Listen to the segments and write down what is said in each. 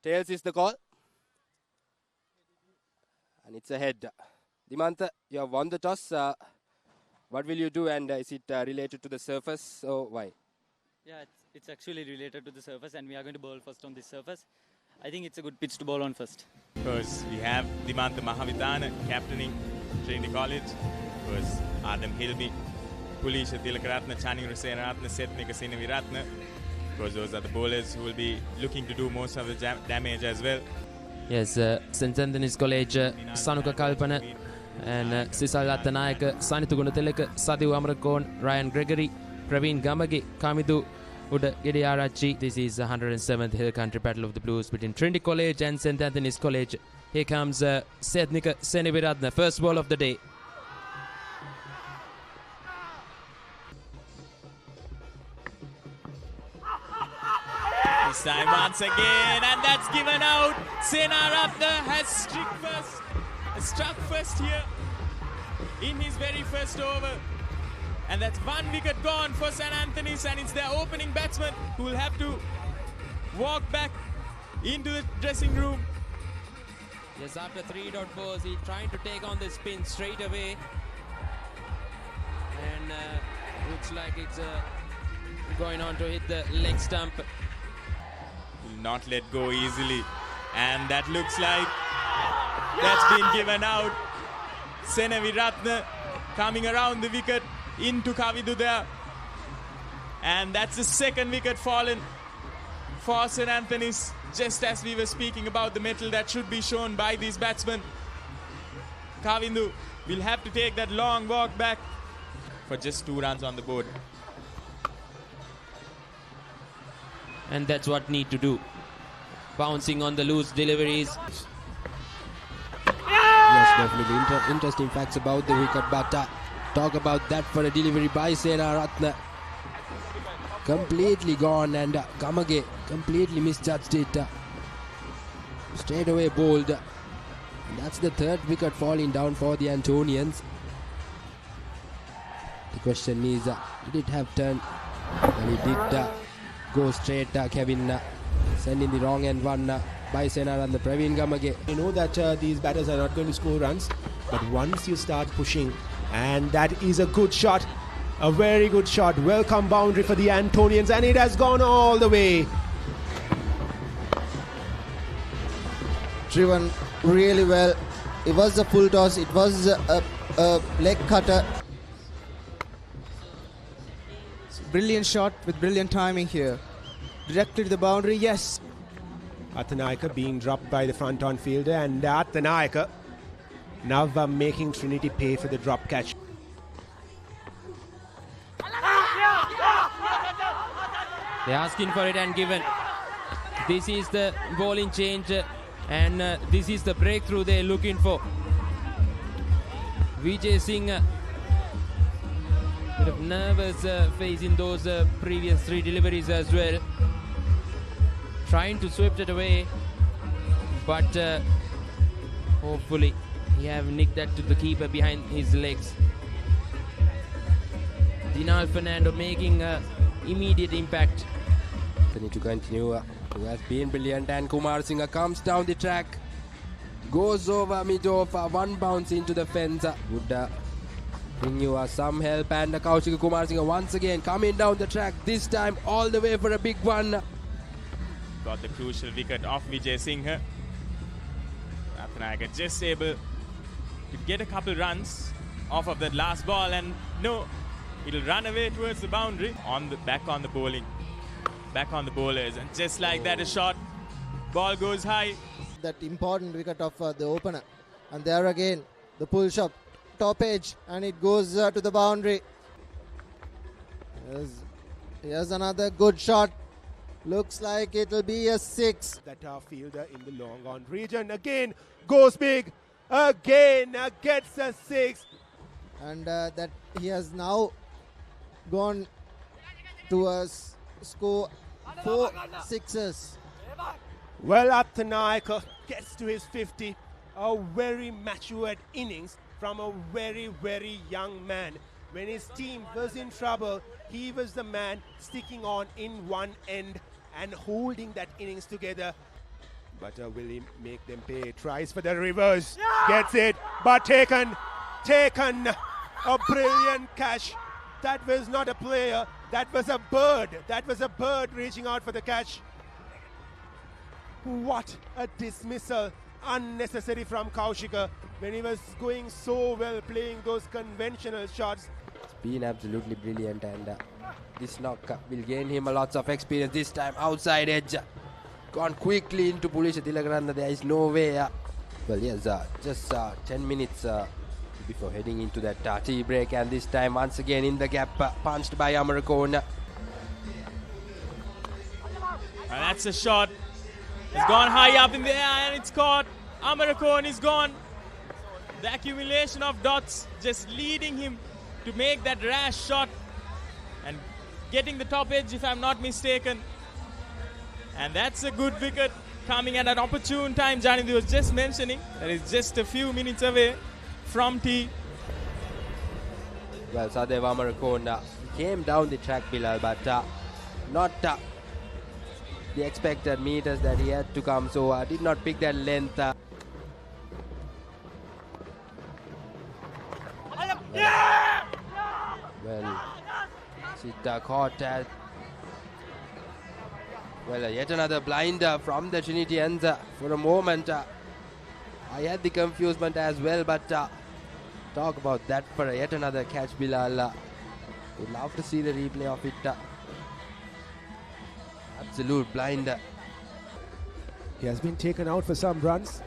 Tails is the call. And it's a head. Dimantha, you have won the toss. What will you do, and is it related to the surface or why? Yeah, it's actually related to the surface, and we are going to bowl first on this surface. I think it's a good pitch to bowl on first. Because we have Dimantha Mahavithana captaining Trinity College. Because Adam Hilby, Pulisha Tilakaratna, Chanira Senaratna, Sethnika Sinaviratna. Because those are the bowlers who will be looking to do most of the damage as well. Yes, St. Antonians College, Sanuka Kalpana and Sisal Attanayaka, Sanithu Gunatilaka, Sadhu Amrakon, Ryan Gregory, Praveen Gamage, Kamidu Uda Gidiarachi. This is the 107th Hill Country Battle of the Blues between Trinity College and St. Antony's College. Here comes Sethnika Seniviratna, first ball of the day. This time once again, and that's given out. Senaratna has struck first here in his very first over. And that's one wicket gone for St. Anthony's, and it's their opening batsman who will have to walk back into the dressing room. Yes, after 3.4s, he's trying to take on the spin straight away. And looks like it's going on to hit the leg stump. Will not let go easily. And that looks like that's been given out. Senaviratna coming around the wicket into Kavidu there. And that's the second wicket fallen for St. Anthony's. Just as we were speaking about the mettle that should be shown by these batsmen. Kavindu will have to take that long walk back for just 2 runs on the board. And that's what need to do. Bouncing on the loose deliveries. Yes, definitely interesting facts about the wicket, but talk about that for a delivery by Senaratna. Completely gone, and Gamage completely misjudged it. Straight away bowled. And that's the third wicket falling down for the Antonians. The question is, did it have turn? And it did go straight. Kevin sending the wrong end one by Senaratna. Praveen Gamage. You know that these batters are not going to score runs, but once you start pushing, and that is a good shot. A very good shot. Welcome boundary for the Antonians, and it has gone all the way. Driven really well. It was a full toss. It was a leg cutter. Brilliant shot with brilliant timing here. Directly to the boundary, yes. Attanayaka being dropped by the front on fielder, and Attanayaka now making Trinity pay for the drop catch. They're asking for it and given. This is the bowling change, and this is the breakthrough they're looking for. Vijay Singh, bit of nervous face in those previous 3 deliveries as well. Trying to sweep it away, but hopefully he have nicked that to the keeper behind his legs. Dinal Fernando making immediate impact. They need to continue. Who has been brilliant, and Kumar Singh comes down the track, goes over mid-off, one bounce into the fence. Would bring you some help, and Kaushik Kumar Singh once again coming down the track, this time all the way for a big one. Got the crucial wicket off Vijay Singh. Attanayaka just able to get a couple runs off of that last ball, and no, it'll run away towards the boundary. Back on the bowling, back on the bowlers, and just like that, a shot, ball goes high. That important wicket of the opener, and there again the pull shot, top edge, and it goes to the boundary. Here's another good shot. Looks like it'll be a 6. That fielder in the long on region again goes big, again gets a 6. And that he has now gone to a score 4 6s. Well, Attanayaka gets to his 50. A very matured innings from a very, very young man. When his team was in trouble, he was the man sticking on in one end and holding that innings together. But will he make them pay? Tries for the reverse. Gets it. But taken. A brilliant catch. That was not a player. That was a bird. That was a bird reaching out for the catch. What a dismissal. Unnecessary from Kaushika when he was going so well playing those conventional shots. It's been absolutely brilliant, and this knock will gain him a lots of experience. This time outside edge. Gone quickly into Pulisha Tilakaratne. There is no way. Well, yes, just 10 minutes before heading into that tea break, and this time once again in the gap, punched by Amarkon. And that's a shot. It's gone high up in the air and it's caught. Amarkon is gone. The accumulation of dots just leading him to make that rash shot and getting the top edge, if I'm not mistaken. And that's a good wicket coming at an opportune time. Janidhi was just mentioning that is just a few minutes away from tea. Well, Sadev Amarkon came down the track, Bilal, but not the expected meters that he had to come, so did not pick that length. Well, Siddha caught yet another blinder from the Trinitians. For a moment, I had the confusement as well, but talk about that for yet another catch, Bilal. Would love to see the replay of it. Absolute blinder. He has been taken out for some runs,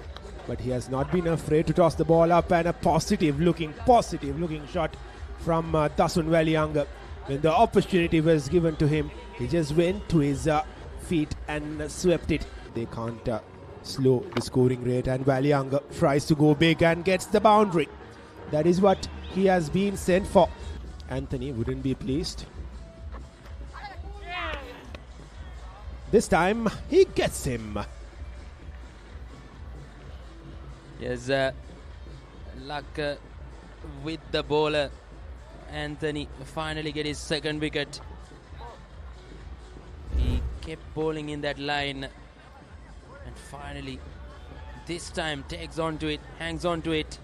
but he has not been afraid to toss the ball up, and a positive looking shot from Dasun Valianga. When the opportunity was given to him, he just went to his feet and swept it. They can't slow the scoring rate, and Valianga tries to go big and gets the boundary. That is what he has been sent for. Anthony wouldn't be pleased. This time he gets him. Yes, luck with the bowler. Anthony finally get his second wicket. He kept bowling in that line, and finally this time takes on to it, hangs on to it.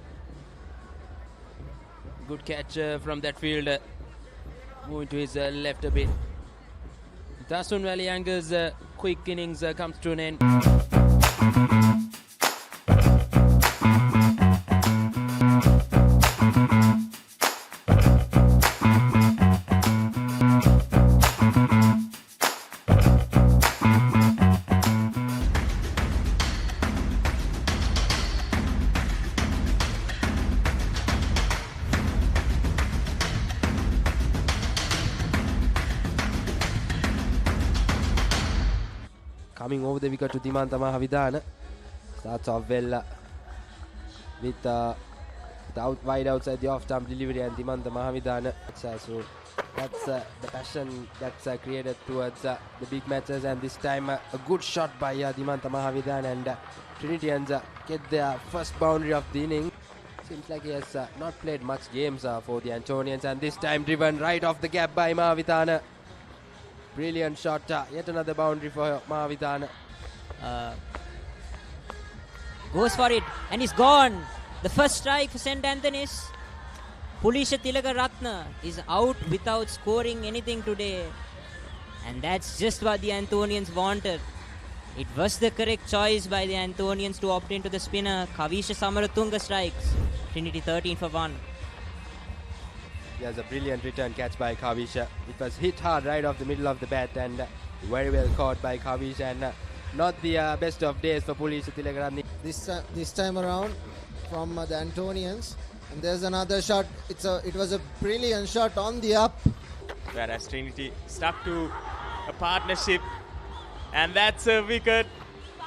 Good catch from that fielder. Moving to his left a bit. Dasun Valianga's quick innings comes to an end. Coming over the wicket to Dimanta Mahavidana. Starts off well with wide outside the off-stump delivery, and Dimanta Mahavidana. So that's the passion that's created towards the big matches, and this time a good shot by Dimanta Mahavidana, and Trinitians get their first boundary of the inning. Seems like he has not played much games for the Antonians, and this time driven right off the gap by Mahavidana. Brilliant shot, yet another boundary for Mahavidana. Goes for it, and he's gone. The first strike for St. Anthony's. Pulisha Tilakaratne is out without scoring anything today. And that's just what the Antonians wanted. It was the correct choice by the Antonians to opt into the spinner. Kavisha Samaratunga strikes. Trinity 13 for 1. There's a brilliant return catch by Kavisha. It was hit hard right off the middle of the bat, and very well caught by Kavisha, and not the best of days for Pulisha Tilakaratne. This time around from the Antonians, and there's another shot. It was a brilliant shot on the up. Whereas Trinity stuck to a partnership, and that's a wicket.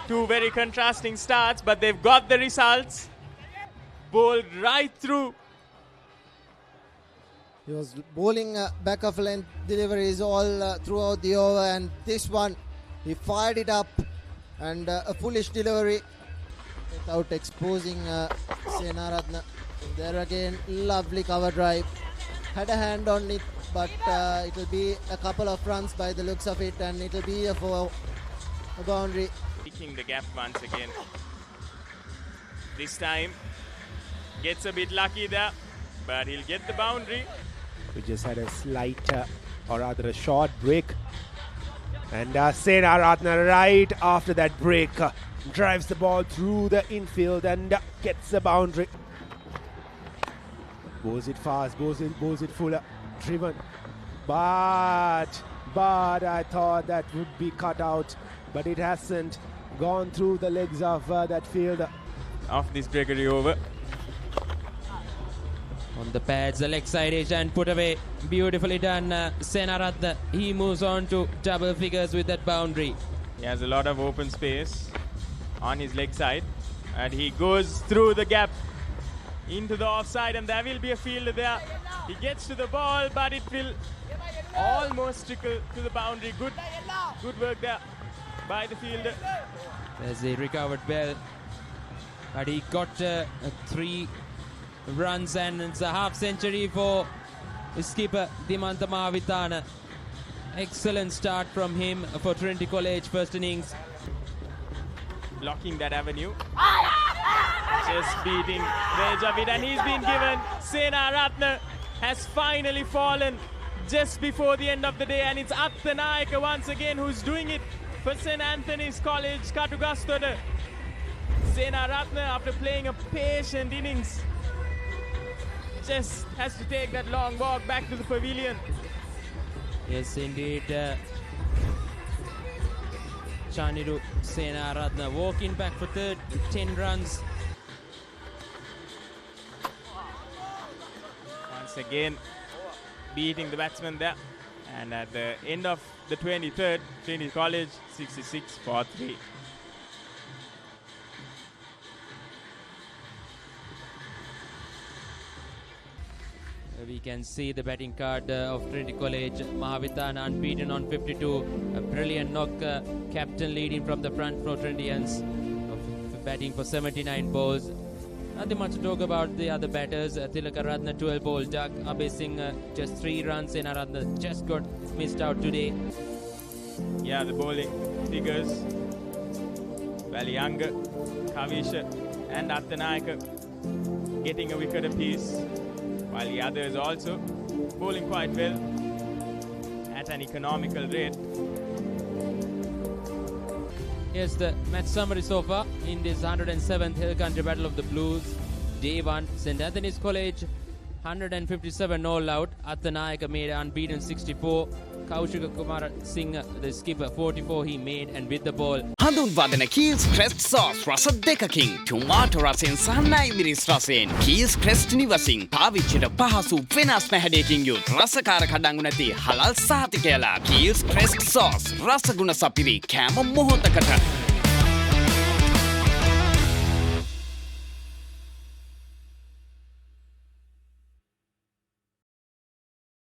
Two very contrasting starts, but they've got the results. Bowled right through. He was bowling back of length deliveries all throughout the over, and this one he fired it up, and a foolish delivery without exposing Senaratne. There again, lovely cover drive. Had a hand on it, but it will be a couple of runs by the looks of it, and it will be a boundary. beating the gap once again. This time gets a bit lucky there, but he'll get the boundary. We just had a slight, or rather a short break. And Sena Ratna right after that break drives the ball through the infield and gets the boundary. Bowls it fast, bowls it full, driven. But I thought that would be cut out, but it hasn't gone through the legs of that fielder. Off this Gregory over. On the pads, the leg side edge and put away. Beautifully done, Senaratne. He moves on to double figures with that boundary. He has a lot of open space on his leg side, and he goes through the gap into the offside, and there will be a fielder there. He gets to the ball, but it will almost trickle to the boundary. Good work there by the fielder. There's a recovered well, but he got 3 runs, and it's a half century for skipper Dimanta Mahavithana. Excellent start from him for Trinity College first innings. Blocking that avenue. Just beating the edge of it, and he's been given. Sena Ratna has finally fallen just before the end of the day, and it's Attanayaka once again who's doing it for St. Anthony's College, Katugastoda. Sena Ratna, after playing a patient innings, just has to take that long walk back to the pavilion. Yes, indeed. Chaniru Senaratne walking back for 10 runs. Once again, beating the batsman there. And at the end of the 23rd, Trinity College 66 for 3. We can see the batting card of Trinity College. Mahavithana unbeaten on 52. A brilliant knock. Captain leading from the front for Trinitians. Batting for 79 balls. Nothing much to talk about the other batters. Tilaka Ratna 12 ball. Doug Abesing just 3 runs. Senaratne just got missed out today. Yeah, the bowling figures. Valiyanga, Kavisha and Attanayaka getting a wicket apiece, while the others also bowling quite well at an economical rate. Here's the match summary so far in this 107th Hill Country Battle of the Blues. Day 1, St. Anthony's College, 157 all out. Attanayaka made unbeaten 64. Kaushika Kumar Singh, the skipper, 44 he made, and with the ball. හඳුන්වදන Keells Krest sauce රස දෙකකින් ටොමාටෝ රසෙන් සහ නයිමිරිස් රසෙන් කීල්ස් ක්‍රෙස්ට් නිවසින් පාවිච්චිට පහසු වෙනස්ම හැඩයකින් යුත් රසකාර කඩංගු නැති halal සහතිකයලා Keells Krest sauce රසගුණ සපිරි කෑම මොහොතකට